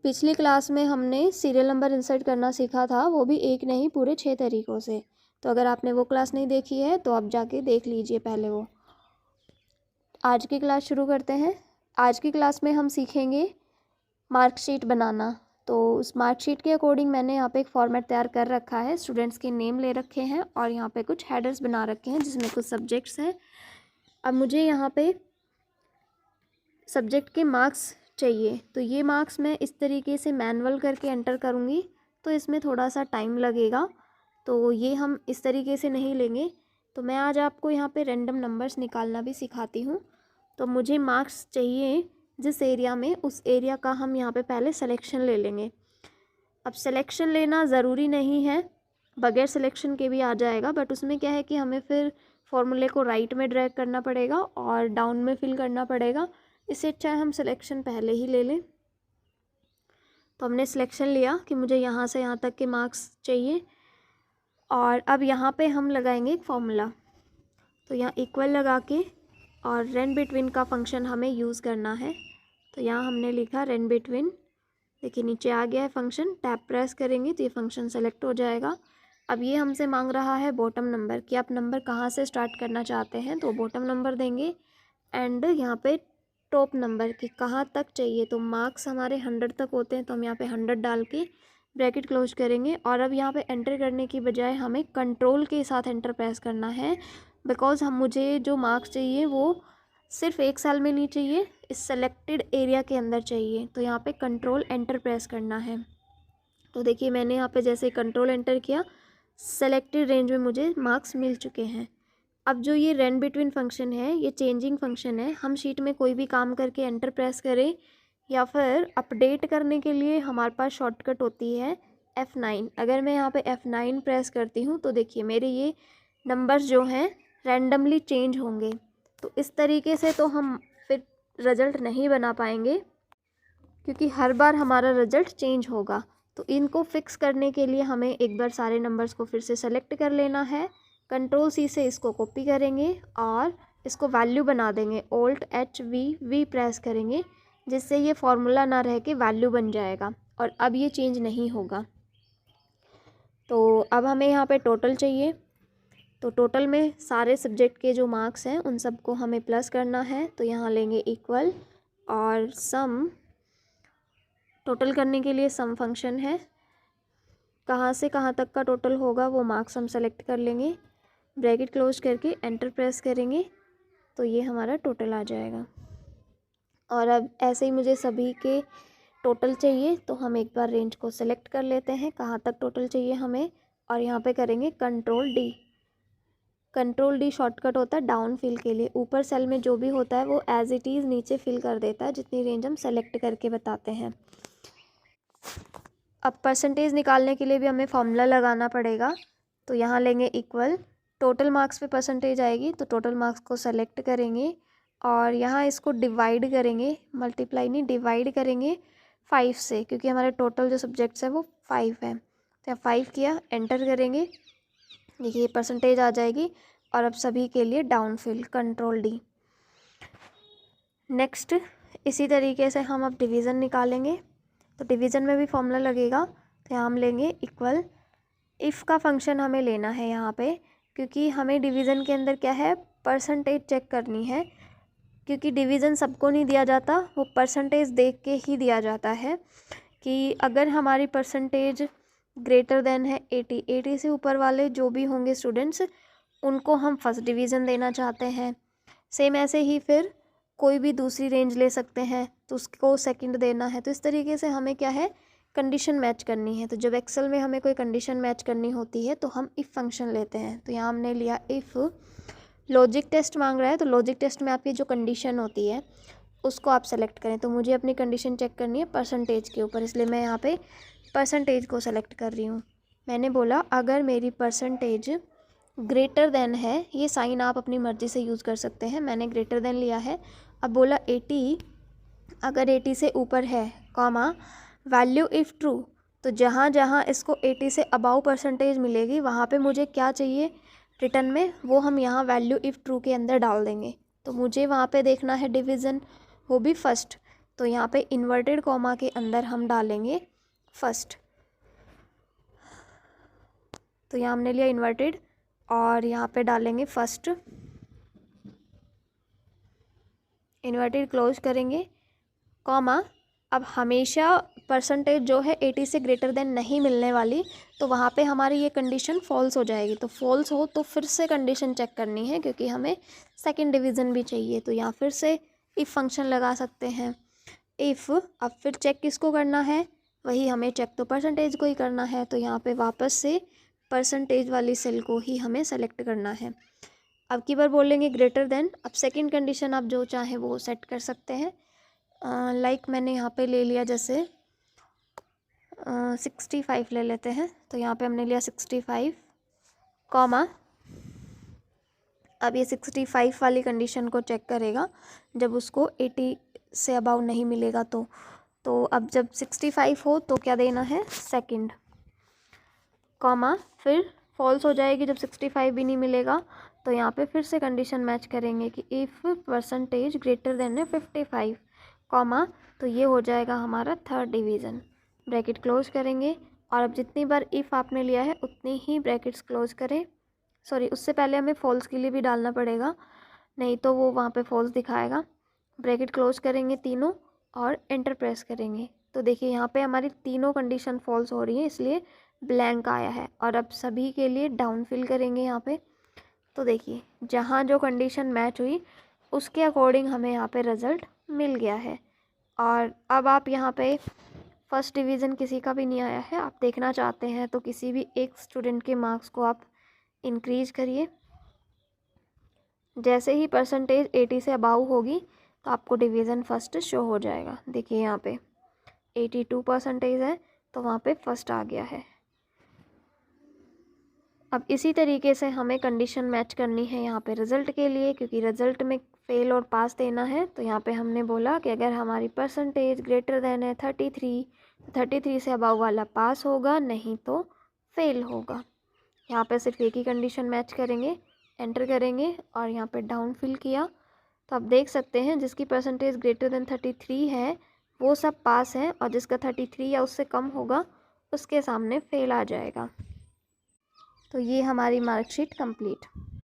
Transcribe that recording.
पिछली क्लास में हमने सीरियल नंबर इंसर्ट करना सीखा था, वो भी एक नहीं पूरे 6 तरीक़ों से। तो अगर आपने वो क्लास नहीं देखी है तो आप जाके देख लीजिए पहले वो। आज की क्लास शुरू करते हैं। आज की क्लास में हम सीखेंगे मार्कशीट बनाना। तो उस मार्कशीट के अकॉर्डिंग मैंने यहाँ पे एक फॉर्मेट तैयार कर रखा है। स्टूडेंट्स के नेम ले रखे हैं और यहाँ पे कुछ हेडर्स बना रखे हैं जिसमें कुछ सब्जेक्ट्स हैं। अब मुझे यहाँ पे सब्जेक्ट के मार्क्स चाहिए, तो ये मार्क्स मैं इस तरीके से मैनुअल करके एंटर करूँगी, तो इसमें थोड़ा सा टाइम लगेगा। तो ये हम इस तरीके से नहीं लेंगे। तो मैं आज आपको यहाँ पे रैंडम नंबर्स निकालना भी सिखाती हूँ। तो मुझे मार्क्स चाहिए जिस एरिया में, उस एरिया का हम यहाँ पे पहले सिलेक्शन ले लेंगे। अब सिलेक्शन लेना ज़रूरी नहीं है, बगैर सिलेक्शन के भी आ जाएगा, बट उसमें क्या है कि हमें फिर फॉर्मूले को राइट में ड्रैग करना पड़ेगा और डाउन में फिल करना पड़ेगा। इससे अच्छा है हम सिलेक्शन पहले ही ले लें। तो हमने सिलेक्शन लिया कि मुझे यहाँ से यहाँ तक के मार्क्स चाहिए और अब यहाँ पे हम लगाएंगे एक फॉर्मूला। तो यहाँ इक्वल लगा के और रेन बिटवीन का फंक्शन हमें यूज़ करना है। तो यहाँ हमने लिखा रेन बिटवीन, देखिए नीचे आ गया है फंक्शन। टैब प्रेस करेंगे तो ये फंक्शन सेलेक्ट हो जाएगा। अब ये हमसे मांग रहा है बॉटम नंबर कि आप नंबर कहाँ से स्टार्ट करना चाहते हैं, तो बॉटम नंबर देंगे। एंड यहाँ पे टॉप नंबर कि कहाँ तक चाहिए, तो मार्क्स हमारे 100 तक होते हैं, तो हम यहाँ पे 100 डाल के ब्रैकेट क्लोज करेंगे। और अब यहाँ पे एंटर करने की बजाय हमें कंट्रोल के साथ एंटर प्रेस करना है, बिकॉज मुझे जो मार्क्स चाहिए वो सिर्फ 1 साल में नहीं चाहिए, इस सेलेक्टेड एरिया के अंदर चाहिए। तो यहाँ पे कंट्रोल एंटर प्रेस करना है। तो देखिए मैंने यहाँ पे जैसे कंट्रोल एंटर किया, सेलेक्टेड रेंज में मुझे मार्क्स मिल चुके हैं। अब जो ये रेन बिटवीन फंक्शन है, ये चेंजिंग फंक्शन है। हम शीट में कोई भी काम करके एंटर प्रेस करें या फिर अपडेट करने के लिए हमारे पास शॉर्टकट होती है F9। अगर मैं यहाँ पे F9 प्रेस करती हूँ तो देखिए मेरे ये नंबर्स जो हैं रैंडमली चेंज होंगे। तो इस तरीके से तो हम फिर रिज़ल्ट नहीं बना पाएंगे, क्योंकि हर बार हमारा रिज़ल्ट चेंज होगा। तो इनको फिक्स करने के लिए हमें एक बार सारे नंबर्स को फिर से सेलेक्ट कर लेना है। कंट्रोल C से इसको कॉपी करेंगे और इसको वैल्यू बना देंगे। Alt+H+V प्रेस करेंगे, जिससे ये फॉर्मूला ना रह के वैल्यू बन जाएगा और अब ये चेंज नहीं होगा। तो अब हमें यहाँ पे टोटल चाहिए। तो टोटल में सारे सब्जेक्ट के जो मार्क्स हैं उन सबको हमें प्लस करना है। तो यहाँ लेंगे इक्वल और सम। टोटल करने के लिए सम फंक्शन है, कहाँ से कहाँ तक का टोटल होगा वो मार्क्स हम सेलेक्ट कर लेंगे। ब्रैकेट क्लोज करके एंटर प्रेस करेंगे तो ये हमारा टोटल आ जाएगा। और अब ऐसे ही मुझे सभी के टोटल चाहिए, तो हम एक बार रेंज को सेलेक्ट कर लेते हैं कहाँ तक टोटल चाहिए हमें, और यहाँ पे करेंगे control D। Control D shortcut होता है डाउन फिल के लिए। ऊपर सेल में जो भी होता है वो एज इट इज़ नीचे फिल कर देता है, जितनी रेंज हम सेलेक्ट करके बताते हैं। अब परसेंटेज निकालने के लिए भी हमें फॉर्मूला लगाना पड़ेगा। तो यहाँ लेंगे इक्वल, टोटल मार्क्स पे परसेंटेज आएगी, तो टोटल मार्क्स को सेलेक्ट करेंगे और यहाँ इसको डिवाइड करेंगे, मल्टीप्लाई नहीं डिवाइड करेंगे 5 से, क्योंकि हमारे टोटल जो सब्जेक्ट्स है वो 5 है। तो यहाँ 5 किया, एंटर करेंगे, देखिए परसेंटेज आ जाएगी। और अब सभी के लिए down fill control D। Next इसी तरीके से हम अब डिवीज़न निकालेंगे। तो डिवीज़न में भी फॉर्मूला लगेगा। तो यहाँ हम लेंगे इक्वल, इफ़ का फंक्शन हमें लेना है यहाँ पे, क्योंकि हमें डिवीज़न के अंदर क्या है परसेंटेज चेक करनी है, क्योंकि डिवीज़न सबको नहीं दिया जाता, वो परसेंटेज देख के ही दिया जाता है। कि अगर हमारी परसेंटेज ग्रेटर देन है 80 से ऊपर वाले जो भी होंगे स्टूडेंट्स, उनको हम फर्स्ट डिवीज़न देना चाहते हैं। सेम ऐसे ही फिर कोई भी दूसरी रेंज ले सकते हैं तो उसको सेकंड देना है। तो इस तरीके से हमें क्या है कंडीशन मैच करनी है। तो जब एक्सेल में हमें कोई कंडीशन मैच करनी होती है तो हम इफ़ फंक्शन लेते हैं। तो यहाँ हमने लिया इफ़। लॉजिक टेस्ट मांग रहा है, तो लॉजिक टेस्ट में आपकी जो कंडीशन होती है उसको आप सेलेक्ट करें। तो मुझे अपनी कंडीशन चेक करनी है परसेंटेज के ऊपर, इसलिए मैं यहाँ पे परसेंटेज को सेलेक्ट कर रही हूँ। मैंने बोला अगर मेरी परसेंटेज ग्रेटर देन है, ये साइन आप अपनी मर्ज़ी से यूज़ कर सकते हैं, मैंने ग्रेटर देन लिया है। अब बोला 80, अगर 80 से ऊपर है कॉमा वैल्यू इफ़ ट्रू, तो जहाँ जहाँ इसको 80 से अबाउ परसेंटेज मिलेगी वहाँ पे मुझे क्या चाहिए रिटर्न में, वो हम यहाँ वैल्यू इफ़ ट्रू के अंदर डाल देंगे। तो मुझे वहाँ पे देखना है डिवीज़न, वो भी फर्स्ट। तो यहाँ पे इन्वर्टेड कॉमा के अंदर हम डालेंगे फर्स्ट। तो यहाँ हमने लिया इन्वर्टेड और यहाँ पे डालेंगे फर्स्ट, इन्वर्टेड क्लोज करेंगे, कॉमा। अब हमेशा परसेंटेज जो है 80 से ग्रेटर देन नहीं मिलने वाली, तो वहाँ पे हमारी ये कंडीशन फॉल्स हो जाएगी। तो फॉल्स हो तो फिर से कंडीशन चेक करनी है, क्योंकि हमें सेकंड डिवीज़न भी चाहिए। तो यहाँ फिर से इफ़ फंक्शन लगा सकते हैं, इफ़। अब फिर चेक किसको करना है, वही हमें चेक तो परसेंटेज को ही करना है। तो यहाँ पे वापस से परसेंटेज वाली सेल को ही हमें सेलेक्ट करना है। अब की बार बोलेंगे ग्रेटर देन। अब सेकंड कंडीशन आप जो चाहें वो सेट कर सकते हैं। लाइक मैंने यहाँ पे ले लिया जैसे 65 ले लेते हैं। तो यहाँ पे हमने लिया 65, कॉमा। अब ये 65 वाली कंडीशन को चेक करेगा जब उसको 80 से अबाउ नहीं मिलेगा। तो अब जब 65 हो तो क्या देना है, सेकंड, कॉमा। फिर फॉल्स हो जाएगी जब 65 भी नहीं मिलेगा। तो यहाँ पे फिर से कंडीशन मैच करेंगे कि इफ़ परसेंटेज ग्रेटर देन है 55, कॉमा। तो ये हो जाएगा हमारा थर्ड डिवीज़न। ब्रैकेट क्लोज करेंगे और अब जितनी बार इफ़ आपने लिया है उतनी ही ब्रैकेट्स क्लोज करें। सॉरी, उससे पहले हमें फॉल्स के लिए भी डालना पड़ेगा, नहीं तो वो वहाँ पे फॉल्स दिखाएगा। ब्रैकेट क्लोज करेंगे तीनों और एंटर प्रेस करेंगे। तो देखिए यहाँ पे हमारी तीनों कंडीशन फॉल्स हो रही है, इसलिए ब्लैंक आया है। और अब सभी के लिए डाउन फिल करेंगे यहाँ पे। तो देखिए जहाँ जो कंडीशन मैच हुई उसके अकॉर्डिंग हमें यहाँ पे रिज़ल्ट मिल गया है। और अब आप यहाँ पे फर्स्ट डिवीज़न किसी का भी नहीं आया है, आप देखना चाहते हैं तो किसी भी एक स्टूडेंट के मार्क्स को आप इंक्रीज करिए। जैसे ही परसेंटेज 80 से अबाउ होगी तो आपको डिवीज़न फर्स्ट शो हो जाएगा। देखिए यहाँ पे 82 परसेंटेज है तो वहाँ पे फर्स्ट आ गया है। अब इसी तरीके से हमें कंडीशन मैच करनी है यहाँ पे रिज़ल्ट के लिए, क्योंकि रिज़ल्ट में फेल और पास देना है। तो यहाँ पे हमने बोला कि अगर हमारी परसेंटेज ग्रेटर देन है 33, 33 से अबाउ वाला पास होगा, नहीं तो फेल होगा। यहाँ पे सिर्फ एक ही कंडीशन मैच करेंगे, एंटर करेंगे और यहाँ पे डाउन फिल किया। तो आप देख सकते हैं जिसकी परसेंटेज ग्रेटर देन 33 है वो सब पास हैं, और जिसका 33 या उससे कम होगा उसके सामने फेल आ जाएगा। तो ये हमारी मार्कशीट कंप्लीट।